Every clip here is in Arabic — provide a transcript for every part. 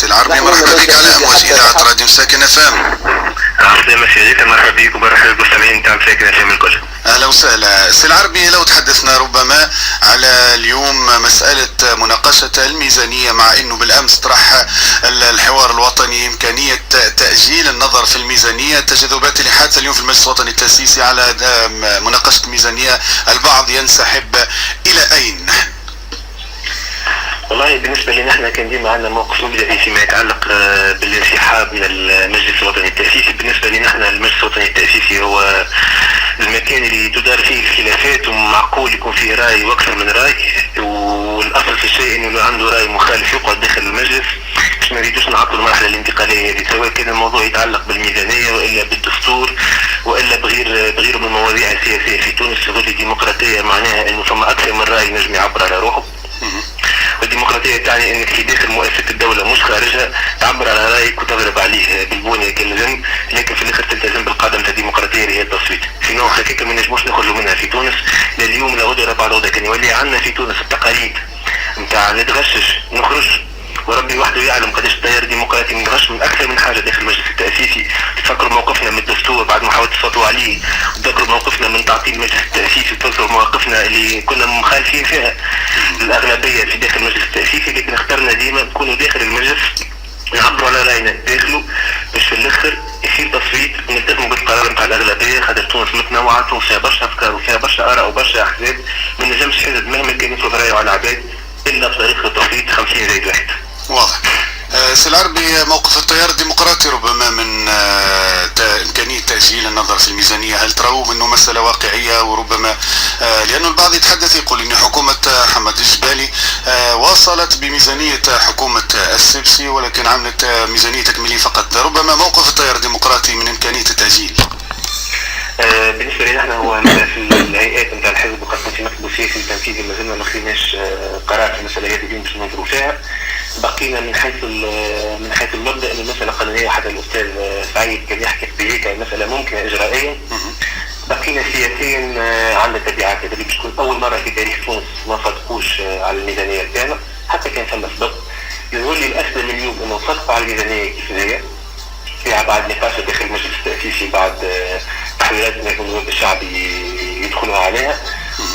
العربي، نحن مرحبا بك على نتحدث أمواج إذاعة حتى راديو ساكن اف ام. عاصمة سيدي، مرحبا بك وبرحب بالمستمعين تاع ساكن اف ام الكل. اهلا وسهلا سي العربي. لو تحدثنا ربما على اليوم مسألة مناقشة الميزانية، مع انه بالامس طرح الحوار الوطني امكانية تأجيل النظر في الميزانية، التجاذبات اللي حادثة اليوم في المجلس الوطني التأسيسي على مناقشة الميزانية، البعض ينسحب، الى اين نحن؟ والله بالنسبة لنا احنا كان ديما عندنا موقف مبدئي فيما يتعلق بالانسحاب من المجلس الوطني التأسيسي. بالنسبة لنا احنا المجلس الوطني التأسيسي هو المكان اللي تدار فيه الخلافات، ومعقول يكون فيه رأي واكثر من رأي، والاصل في الشيء انه لو عنده رأي مخالف يقعد داخل المجلس، باش ما نريدوش نعطلوا المرحلة الانتقالية هذه، سواء كان الموضوع يتعلق بالميزانية والا بالدستور والا بغير من المواضيع السياسية في تونس. واللي ديمقراطية معناها انه ثم اكثر من رأي نجم يعبر على روحه. والديمقراطية تعني انك في داخل مؤسسة الدولة مش خارجها تعبر على رايك وتضرب عليه بالبنية كاللزم، لكن في الاخر تلتزم بالقاعدة نتاع الديمقراطية اللي هي التصويت. في نوع هكاك ما نجموش نخرجوا منها في تونس، لا اليوم لا غدا بعد غدا. كان يولي عندنا في تونس التقاليد نتاع نتغشش نخرج، وربي وحده يعلم قداش التيار الديمقراطي منغش من اكثر من حاجه داخل المجلس التاسيسي. تفكروا موقفنا من الدستور بعد محاوله السطو عليه، وتذكروا موقفنا من تعطيل المجلس التاسيسي، وتذكروا مواقفنا اللي كنا مخالفين فيها الاغلبيه في داخل المجلس التاسيسي، لكن اخترنا ديما نكونوا داخل المجلس نعبروا على راينا داخله، باش في الاخر يصير تصويت ونلتزموا بالقرار نتاع الاغلبيه. خاطر تونس متنوعه، تونس فيها برشا افكار وفيها برشا اراء وبرشا احزاب، ما نجمش حزب مهما كان يفرض رايه على العباد الا بطريقه التصويت 50-1. واضح. سي العربي، موقف التيار الديمقراطي ربما من إمكانية تأجيل النظر في الميزانية، هل تروا أنه مسألة واقعية؟ وربما لأنه البعض يتحدث يقول أن حكومة حمد الجبالي واصلت بميزانية حكومة السبسي، ولكن عملت ميزانية تكميلية فقط. ربما موقف التيار الديمقراطي من إمكانية التأجيل. بالنسبه لنا احنا هو في الهيئات نتاع الحزب وخاصه في مكتب السياسي التنفيذي ما زلنا ما خديناش قرار في المساله هذه اليوم باش ننظروا فيها. بقينا من حيث المبدا ان المساله قانونيه، حتى الاستاذ سعيد كان يحكي بهيك مساله ممكنه اجرائيا. بقينا سياسيا عندنا تبعات اللي باش تكون اول مره في تاريخ تونس ما صدقوش على الميزانيه تاعنا، حتى كان ثم صدق. يقول الاسلم اليوم انه صدقوا على الميزانيه كيف هي فيها بعد نقاش داخل المجلس التأسيسي، بعد تحويلات من النواب الشعبي يدخلوا عليها.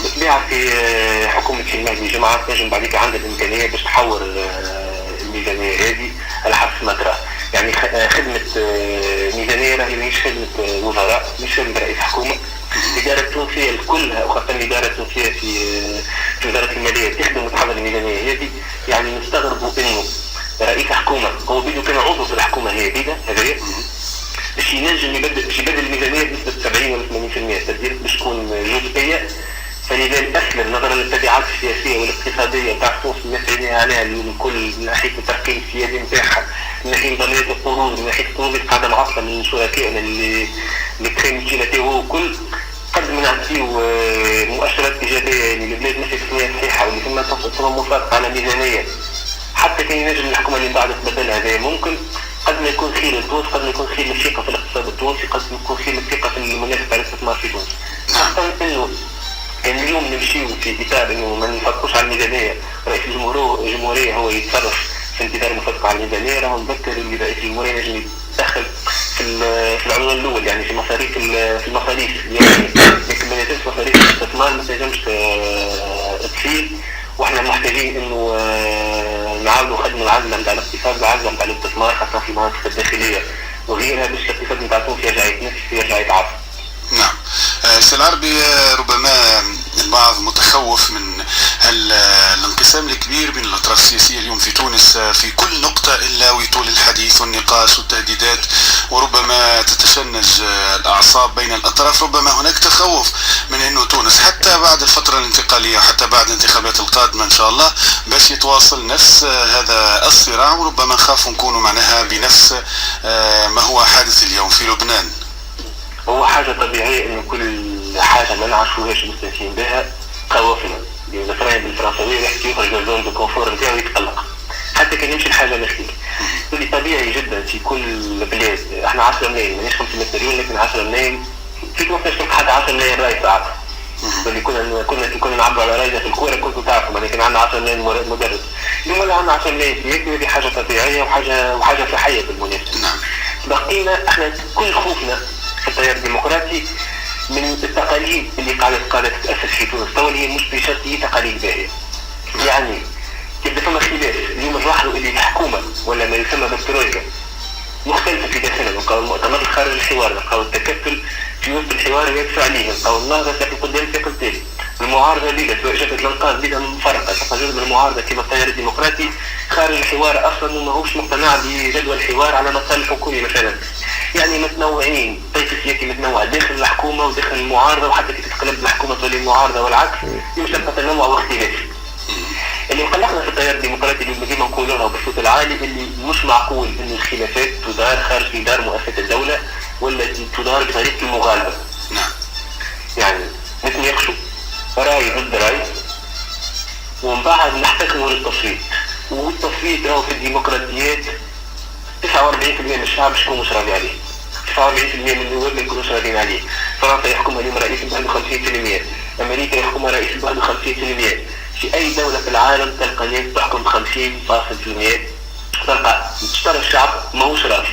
بالطبيعة في حكومة المهدي جماعة نجم بعديك عندها الإمكانية باش تحور الميزانية هذه على حسب ما ترى. يعني خدمة ميزانية راهي مش خدمة وزراء، مش خدمة رئيس حكومة. الإدارة التونسية كلها وخاصة الإدارة التونسية في وزارة المالية تخدم وتحضر الميزانية هذه. يعني نستغربوا إنه رئيس حكومة هو بيدو كان عضو في الحكومة هي بيدا هذايا باش ينجم يبدل الميزانية بنسبة 70 ولا 80%، تبديل باش تكون جزئية. فلذا الأسلم نظرا للتبعات السياسية والاقتصادية نتاع تونس اللي مثلنا عليها اليوم الكل، من ناحية الترقيم السياسي نتاعها، من ناحية ضمانات القروض، من ناحية القروض اللي قاعدة معطلة من شركائنا اللي كان تاعو الكل، قد ما نعطيو مؤشرات إيجابية. يعني البلاد ماشية في صحيحة، واللي ثم موافقة على ميزانية حتى كان ينجم الحكومة اللي بعد تبدل هذا ممكن. قد ما يكون خير لتونس، قد ما يكون خير للثقة في الاقتصاد التونسي، قد ما يكون خير للثقة في المنافسة على الاستثمار في تونس. خاصة انه كان اليوم نمشيو في كتاب انه ما نفكروش على الميزانية، رئيس الجمهورية هو يتصرف في انتظار المفكر على الميزانية. راهو نذكر ان رئيس الجمهورية نجم يتدخل في العنوان الاول، يعني في المصاريف يعني، لكن ما يتمش مصاريف الاستثمار ما تنجمش تصير. واحنا محتاجين انه نعاودوا خدمة العزلة نتاع الاقتصاد، العزلة نتاع الاستثمار خاصة في المناطق الداخلية وغيرها، باش الاقتصاد نتاع تونس يرجع يتنفس يرجع يتعافى. نعم. سي العربي، ربما البعض متخوف من الانقسام الكبير بين الاطراف السياسيه اليوم في تونس في كل نقطه الا ويطول الحديث والنقاش والتهديدات، وربما تتشنج الاعصاب بين الاطراف. ربما هناك تخوف من انه تونس حتى بعد الفتره الانتقاليه وحتى بعد الانتخابات القادمه ان شاء الله باش يتواصل نفس هذا الصراع، وربما نخاف نكونوا معناها بنفس ما هو حادث اليوم في لبنان. هو حاجة طبيعية إنه كل حاجة ما نعرفوهاش مستنسين بها خوفنا. الفرايم بالفرنساوية يحكي يخرج من زون دو كونفور نتاعو يتقلق حتى كان يمشي الحاجة الأخيرة. اللي طبيعي جدا في كل بلاد. احنا 10 ملايين مانيش 500 مليون، لكن 10 ملايين في تونس نشوف حتى 10 ملايين راي ساعات. اللي كنا نعبروا على راينا في الكورة كنتوا تعرفوا، لكن عندنا 10 ملايين مدرب. اليوم ولا عندنا عشوائيات سياسية، هذه حاجة طبيعية وحاجة صحية بالمناسبة. نعم. بقينا احنا كل خوفنا في التيار الديمقراطي من التقاليد اللي قاعدة تتأسس في تونس توا، اللي هي مش بشرط هي تقاليد باهية. يعني كيف فما خلاف اليوم نلاحظوا اللي الحكومة ولا ما يسمى بالترويكا مختلفة في داخلها، نلقاو المؤتمر خارج الحوار، نلقاو التكتل في وسط الحوار يدفع عليه، نلقاو النهضة تاكل قدام تاكل تالي، المعارضة ليلة سواء جبهة الانقاذ ليلة مفرقة، تلقى جزء من المعارضة كما التيار الديمقراطي خارج الحوار أصلا وماهوش مقتنع بجدوى الحوار على مسار الحكومي مثلا. يعني متنوعين، طيف السياسي متنوع داخل الحكومة وداخل المعارضة، وحتى كي تتقلب الحكومة تولي المعارضة والعكس، يمشي تنوع واختلاف. اللي مقلقنا في التيار الديمقراطي اللي ديما نقولوها بالصوت العالي اللي مش معقول ان الخلافات تدار خارج اطار مؤسسه الدوله ولا تدار بطريقه المغالبه. نعم. يعني نتناقشوا راي ضد راي ومن بعد نحتكموا للتصويت، والتصويت راهو في الديمقراطيات 49% من الشعب شكون مش راضي عليه، 49% من النواب ما يكونوش راضيين عليه. فرنسا يحكمها اليوم رئيس ب 51%، امريكا يحكمها رئيس ب 51%. في اي دولة في العالم تلقى ناس تحكم 50% تلقى تشتري الشعب ماهوش راضي.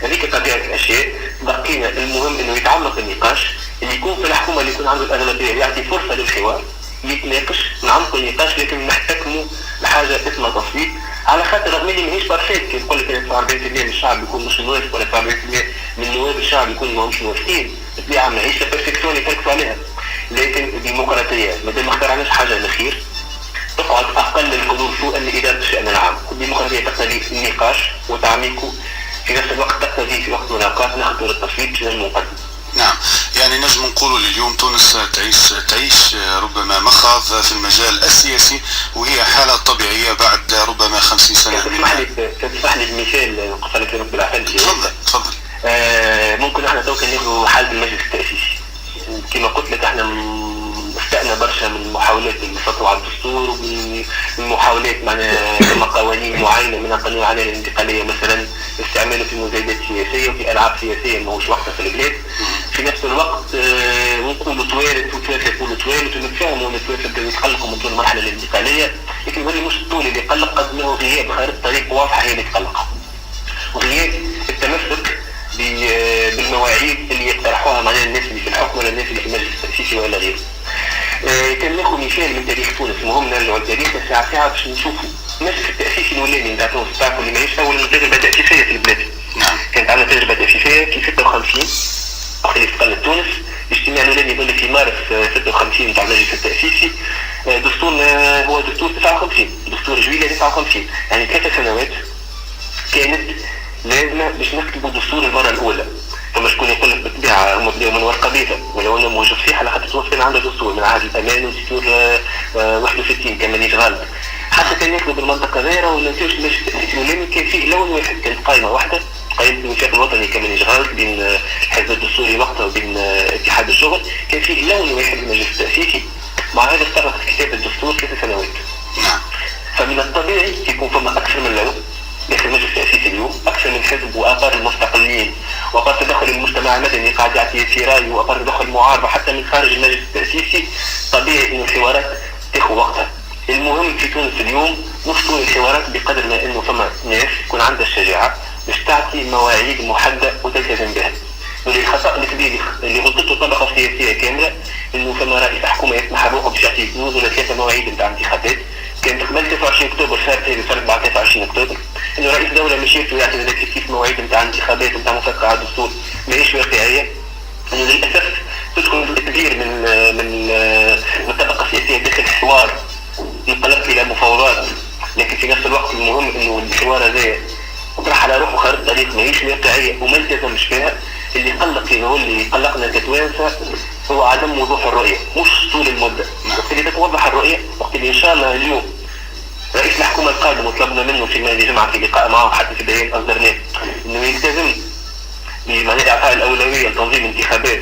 هذيك طبيعة الاشياء. بقينا المهم انه يتعمق النقاش، اللي يكون في الحكومة اللي يكون عنده الاغلبية يعطي فرصة للحوار، يتناقش، نعمقوا النقاش، لكن نحتكموا لحاجة اسمها تصويت، على خاطر رغم اللي ماهيش بارفيت. كي نقول لك 49% من الشعب يكون مش موافق ولا 49% من نواب الشعب يكون ماهمش موافقين، بالطبيعة ماهيش بيرفكسيون اللي تركزوا عليها. لكن الديمقراطية مادام ما اخترعناش حاجة الأخير تقعد أقل الحلول سوءا لإدارة الشأن العام. الديمقراطية تقتضي النقاش وتعميقه، في نفس الوقت تقتضي في وقت ملاقات نخطو للتصويت باش نجمو نقدم. نعم. يعني نجم نقولوا اليوم تونس تعيش ربما مخاض في المجال السياسي، وهي حالة طبيعية بعد ربما 50 سنة. تسمح لي بمثال قصة لك بالعقل. تفضل. ممكن احنا تو كان ناخذ حالة المجلس التأسيسي. كما قلت لك احنا استأنا برشا من المحاولات للسطو على الدستور، ومن محاولات معنا قوانين معينة من قانون العدالة الانتقالية مثلا استعماله في مزايدات سياسية وفي ألعاب سياسية ماهوش وقتها في البلاد. في نفس الوقت نقولوا توالت وتوالت يقولوا توالت ونتفاهموا ونتوالت بدأوا يتقلقوا من طول المرحلة الانتقالية، لكن هذا مش الطول اللي يقلق قد ما هو غياب خارطة طريق واضحة هي اللي تقلق، وغياب التمسك بالمواعيد اللي يقترحوها معناها الناس اللي في الحكم ولا الناس اللي في المجلس التأسيسي ولا غيره. كان ناخذ مثال من تاريخ تونس، المهم نرجعوا لتاريخ ساعة باش نشوفوا المجلس التأسيسي الأولاني نتاع تونس تعرفوا اللي ماهيش أول تجربة تأسيسية في البلاد. نعم. كانت عندنا تجربة تأسيسية في 56 وقت اللي استقلت تونس، الاجتماع الأولاني يظل في مارس 56 نتاع المجلس التأسيسي. دستورنا هو دستور 59، دستور جويلية 59، يعني 3 سنوات كانت لازمة باش نكتبوا دستور المرة الأولى. فما شكون يقول لك بالطبيعة هم بداوا من ورقة بيضاء، ولو انه موجود صحيح على خاطر تونس كان عندها دستور من عهد الأمان ودستور 61 كان مانيش غالب. حتى كان ياخذوا بالمنطقة غيرها ولا نتاج المجلس التأسيسي الأولاني كان فيه لون واحد، كانت قائمة واحدة، قائمة الوفاق الوطني كان مانيش غالب بين الحزب الدستوري وقتها وبين اتحاد الشغل، كان فيه لون واحد المجلس التأسيسي. مع هذا استغرقت كتابة الدستور 3 سنوات. نعم. فمن الطبيعي يكون فما أكثر من لون داخل المجلس التأسيسي اليوم، أكثر من حزب وآثار المستقلين وآثار تدخل المجتمع المدني قاعد يعطي في رأيه وآثار تدخل المعارضة حتى من خارج المجلس التأسيسي. طبيعي إنه الحوارات تاخذ وقتها. المهم في تونس اليوم مش طول الحوارات بقدر ما إنه فما ناس يكون عندها الشجاعة باش تعطي مواعيد محددة وتلتزم بها. والخطأ الكبير اللي غلطته طبقة سياسية كاملة إنه فما رئيس حكومة يسمح روحه باش يعطي 2 ولا 3 مواعيد نتاع انتخابات. كانت قبل 29 اكتوبر صارت بعد 29 اكتوبر انه رئيس دوله مشيت ويعطي لك كيف مواعيد نتاع انتخابات نتاع مفكر على الدستور ماهيش واقعيه. انه للاسف تدخل كثير من الطبقه السياسيه داخل الحوار انقلبت الى مفاوضات، لكن في نفس الوقت المهم انه الحوار هذا طرح على روحه خارطه طريق ماهيش واقعيه وما التزمش بها. اللي قلقنا كتوانسه هو عدم وضوح الرؤيه، مش طول المده. وقت اللي تتوضح الرؤيه، وقت اللي ان شاء الله اليوم رئيس الحكومه القادم وطلبنا منه في الماضي جمعه في لقاء معه حتى في بيان اصدرناه انه يلتزم بمعنى اعطاء الاولويه لتنظيم انتخابات،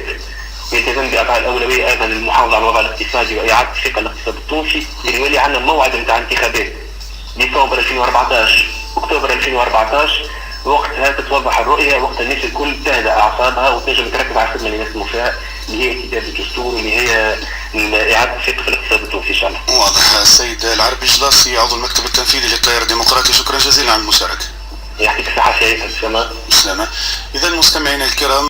ويلتزم باعطاء الاولويه ايضا للمحافظه على الوضع الاقتصادي واعاده الثقه الاقتصاد التونسي. يولي عندنا موعد نتاع انتخابات ديسمبر 2014 اكتوبر 2014. وقتها تتوضح الرؤيه، وقت الناس الكل تهدأ اعصابها وتنجم تركز على الخدمه اللي نسمو فيها اللي هي كتابه الدستور واللي هي إعادة الثقة في الاقتصاد التونسي إن شاء الله. واضح. السيد العربي جلاصي عضو المكتب التنفيذي للتيار الديمقراطي، شكرا جزيلا على المشاركة. يعطيك الصحة سيد. بسلامة. إذا مستمعينا الكرام